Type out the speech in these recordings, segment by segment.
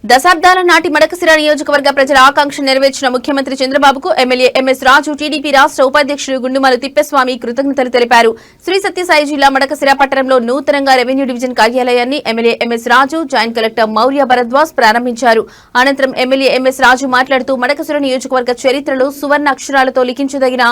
దశాబ్దాల నాటి మడకశిర నియోజకవర్గ ప్రజల ఆకాంక్ష నెరవేర్చిన ముఖ్యమంత్రి చంద్రబాబుకు ఎమ్మెల్యే ఎంఎస్ రాజు, టీడీపీ రాష్ట్ర ఉపాధ్యక్షుడు గుండుమల తిప్పస్వామి కృతజ్ఞతలు తెలిపారు. శ్రీ సత్యసాయి జిల్లా మడకశిర పట్టణంలో నూతనంగా రెవెన్యూ డివిజన్ కార్యాలయాన్ని ఎమ్మెల్యే ఎంఎస్ రాజు, జాయింట్ కలెక్టర్ మౌర్య భరద్వాజ్ ప్రారంభించారు. అనంతరం ఎమ్మెల్యే ఎంఎస్ రాజు మాట్లాడుతూ మడకశిర నియోజకవర్గ చరిత్రలో సువర్ణ అక్షరాలతో లిఖించదగిన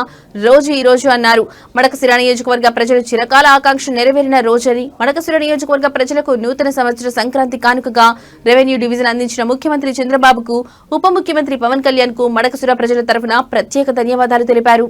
రోజు ఈ రోజు అన్నారు. మడకశిర నియోజకవర్గ ప్రజలు చిరకాల ఆకాంక్ష నెరవేరిన రోజని, మడకశిర నియోజకవర్గ ప్రజలకు నూతన సంవత్సర సంక్రాంతి కానుకగా రెవెన్యూ డివిజన్ అందించిన ముఖ్యమంత్రి చంద్రబాబుకు, ఉప ముఖ్యమంత్రి పవన్ కళ్యాణ్ కు మడకశిర ప్రజల తరఫున ప్రత్యేక ధన్యవాదాలు తెలిపారు.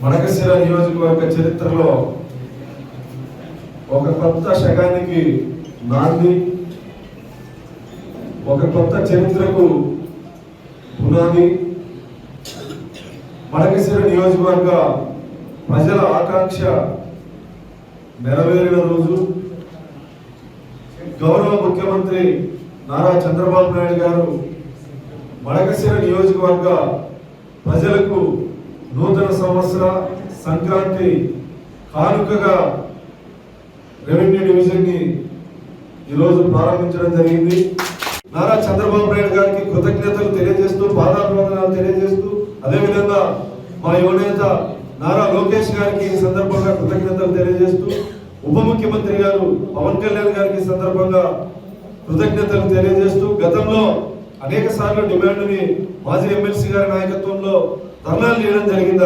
మడకశిర నియోజకవర్గ చరిత్రలో ఒక కొత్త శకానికి నాంది, ఒక కొత్త చరిత్రకు పునాది. మడకశిర నియోజకవర్గ ప్రజల ఆకాంక్ష నెరవేరిన రోజు. గౌరవ ముఖ్యమంత్రి నారా చంద్రబాబు నాయుడు గారు మడకశిర నియోజకవర్గ ప్రజలకు నూతన సంవత్సర సంక్రాంతి కానుకగా రెవెన్యూ డివిజన్ ని ఈరోజు ప్రారంభించడం జరిగింది. నారా చంద్రబాబు నాయుడు గారికి కృతజ్ఞతలు తెలియజేస్తూ, పాదాభివందనాలు తెలియజేస్తూ, అదేవిధంగా మా యువనేత నారా లోకేష్ గారికి ఈ సందర్భంగా కృతజ్ఞతలు తెలియజేస్తూ, ఉప ముఖ్యమంత్రి గారు పవన్ కళ్యాణ్ గారికి సందర్భంగా కృతజ్ఞతలు తెలియజేస్తూ, గతంలో అనేక సార్లు డిమాండ్ని మాజీ ఎమ్మెల్సీ గారి నాయకత్వంలో ధర్నాలు చేయడం జరిగింది.